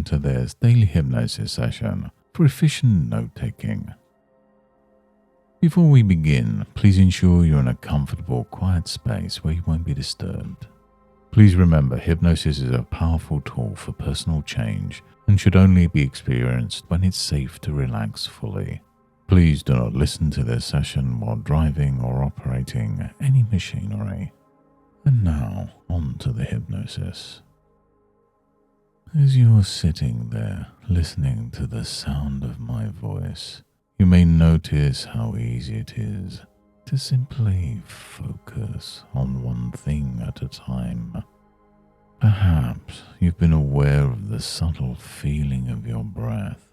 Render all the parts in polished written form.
to this daily hypnosis session for efficient note-taking. Before we begin, please ensure you're in a comfortable, quiet space where you won't be disturbed. Please remember, hypnosis is a powerful tool for personal change and should only be experienced when it's safe to relax fully. Please do not listen to this session while driving or operating any machinery. And now, on to the hypnosis. As you're sitting there listening to the sound of my voice, you may notice how easy it is to simply focus on one thing at a time. Perhaps you've been aware of the subtle feeling of your breath,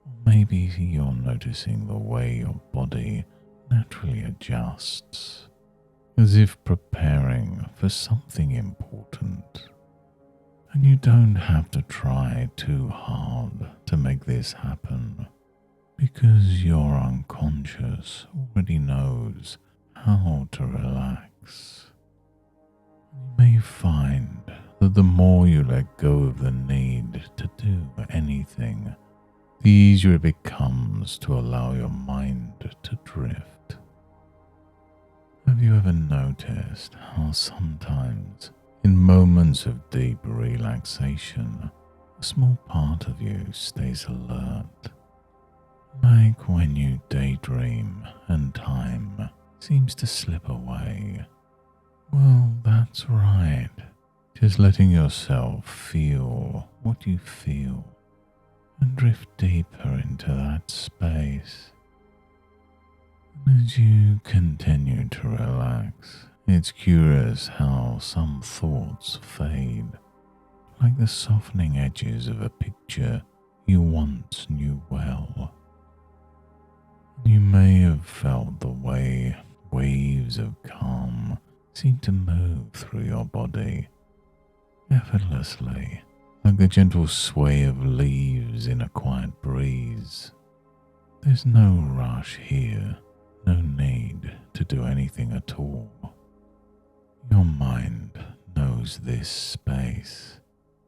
or maybe you're noticing the way your body naturally adjusts, as if preparing for something important. And you don't have to try too hard to make this happen, because your unconscious already knows how to relax. You may find that the more you let go of the need to do anything, the easier it becomes to allow your mind to drift. Have you ever noticed how sometimes, in moments of deep relaxation, a small part of you stays alert? Like when you daydream and time seems to slip away. Well, that's right. Just letting yourself feel what you feel and drift deeper into that space. And as you continue to relax, it's curious how some thoughts fade, like the softening edges of a picture you once knew well. You may have felt the way waves of calm seem to move through your body, effortlessly, like the gentle sway of leaves in a quiet breeze. There's no rush here, no need to do anything at all. Your mind knows this space,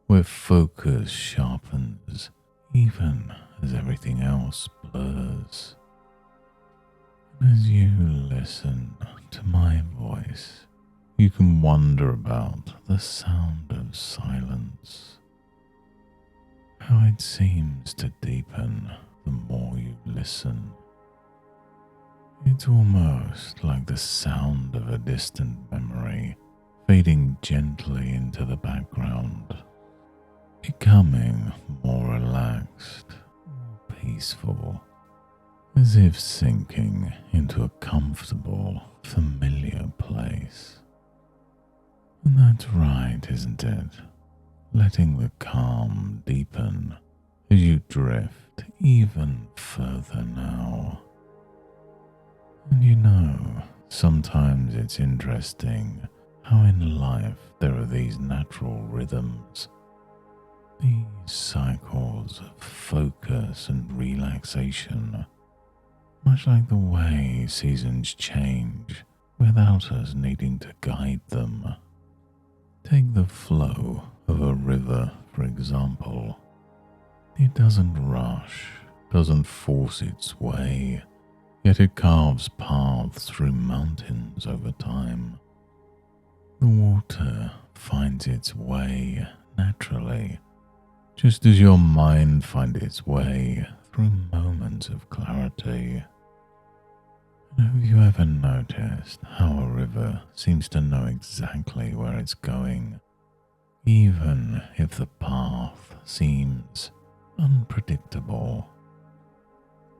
where focus sharpens even as everything else blurs. As you listen to my voice, you can wonder about the sound of silence, how it seems to deepen the more you listen. It's almost like the sound of a distant memory fading gently into the background, becoming more relaxed, more peaceful, as if sinking into a comfortable, familiar place. And that's right, isn't it? Letting the calm deepen as you drift even further now. And you know, sometimes it's interesting how in life there are these natural rhythms, these cycles of focus and relaxation, much like the way seasons change without us needing to guide them. Take the flow of a river, for example. It doesn't rush, doesn't force its way, yet it carves paths through mountains over time. The water finds its way naturally, just as your mind finds its way through moments of clarity. And have you ever noticed how a river seems to know exactly where it's going, even if the path seems unpredictable?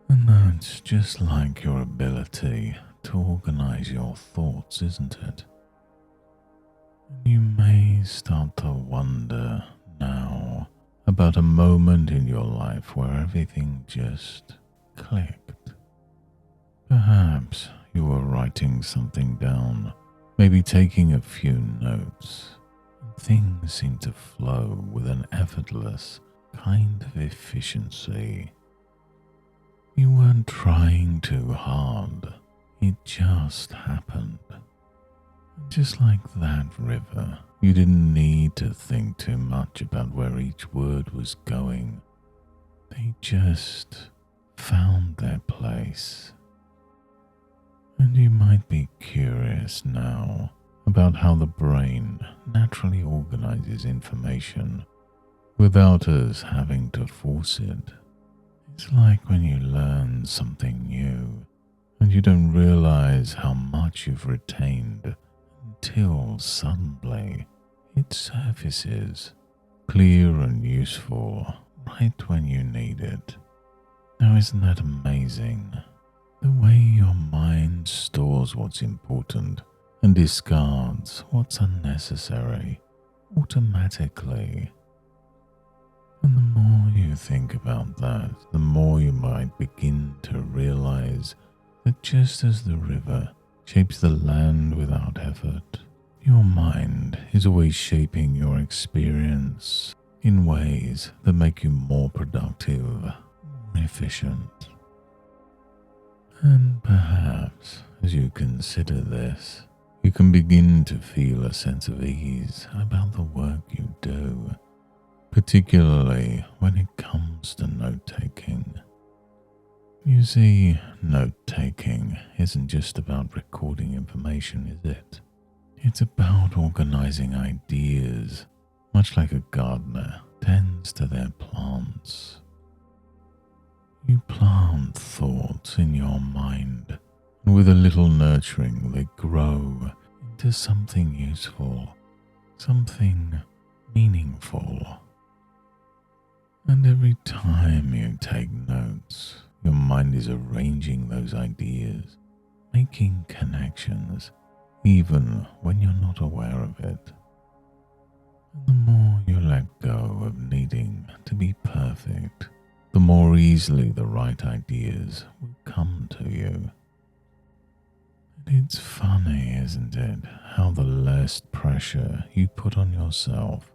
And that's just like your ability to organize your thoughts, isn't it? You may start to wonder now about a moment in your life where everything just clicked. Perhaps you were writing something down, maybe taking a few notes, and things seemed to flow with an effortless kind of efficiency. You weren't trying too hard, it just happened. And Just like that river, you didn't need to think too much about where each word was going. They just found their place. And you might be curious now about how the brain naturally organizes information without us having to force it. It's like when you learn something new and you don't realize how much you've retained until suddenly it surfaces, clear and useful, right when you need it. Now, isn't that amazing? The way your mind stores what's important and discards what's unnecessary automatically. And the more you think about that, the more you might begin to realize that just as the river shapes the land without effort, your mind is always shaping your experience in ways that make you more productive, more efficient. And perhaps as you consider this, you can begin to feel a sense of ease about the work you do, particularly when it comes to note-taking. You see, note-taking isn't just about recording information, is it? It's about organizing ideas, much like a gardener tends to their plants. You plant thoughts in your mind, and with a little nurturing they grow into something useful, something meaningful. And every time you take notes, your mind is arranging those ideas, making connections, even when you're not aware of it. And the more you let go of needing to be perfect, the more easily the right ideas will come to you. And it's funny, isn't it, how the less pressure you put on yourself,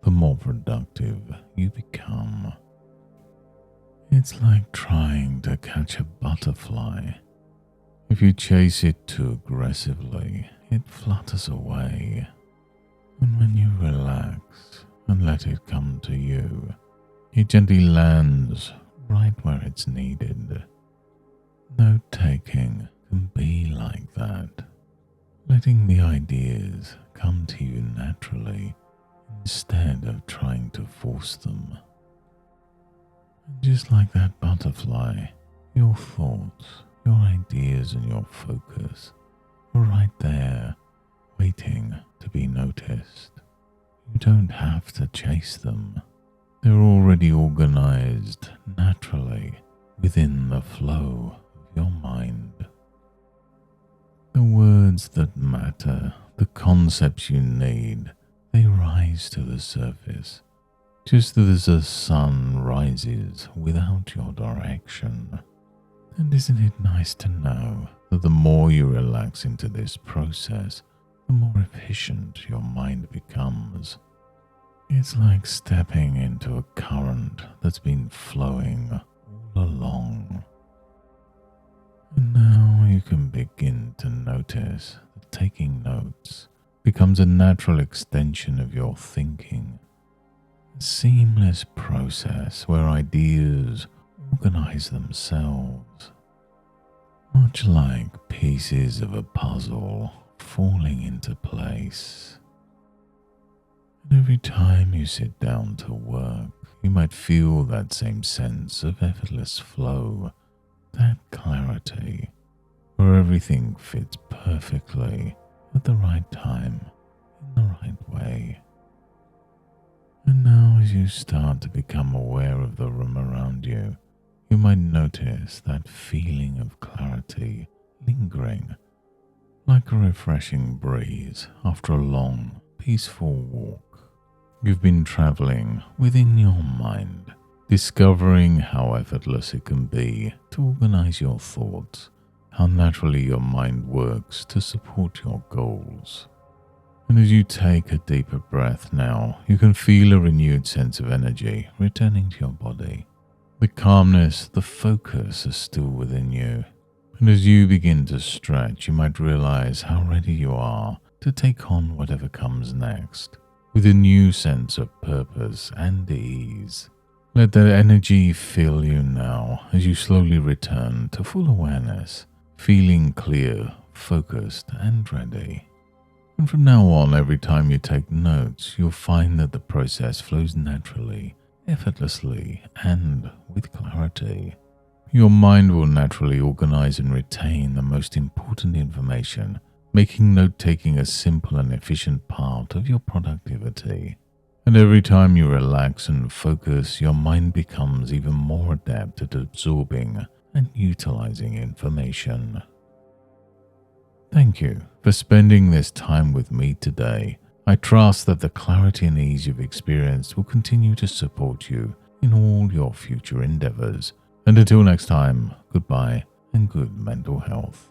the more productive you become. It's like trying to catch a butterfly. If you chase it too aggressively, it flutters away. And when you relax and let it come to you, it gently lands right where it's needed. Note-taking can be like that, letting the ideas come to you naturally instead of trying to force them. And just like that butterfly, your thoughts, your ideas and your focus are right there, waiting to be noticed. You don't have to chase them. They're already organized naturally within the flow of your mind. The words that matter, the concepts you need, they rise to the surface, just as the sun rises without your direction. And isn't it nice to know that the more you relax into this process, the more efficient your mind becomes? It's like stepping into a current that's been flowing all along. And now you can begin to notice that taking notes becomes a natural extension of your thinking, a seamless process where ideas organize themselves, much like pieces of a puzzle falling into place. And every time you sit down to work, you might feel that same sense of effortless flow, that clarity, where everything fits perfectly at the right time, in the right way. And now as you start to become aware of the room around you, you might notice that feeling of clarity lingering, like a refreshing breeze after a long, peaceful walk. You've been traveling within your mind, discovering how effortless it can be to organize your thoughts, how naturally your mind works to support your goals. And as you take a deeper breath now, you can feel a renewed sense of energy returning to your body. The calmness, the focus are still within you. And as you begin to stretch, you might realize how ready you are to take on whatever comes next with a new sense of purpose and ease. Let that energy fill you now as you slowly return to full awareness, feeling clear, focused, and ready. And from now on, every time you take notes, you'll find that the process flows naturally, effortlessly, and with clarity. Your mind will naturally organize and retain the most important information, making note-taking a simple and efficient part of your productivity. And every time you relax and focus, your mind becomes even more adept at absorbing and utilizing information. Thank you for spending this time with me today. I trust that the clarity and ease you've experienced will continue to support you in all your future endeavors. And until next time, goodbye and good mental health.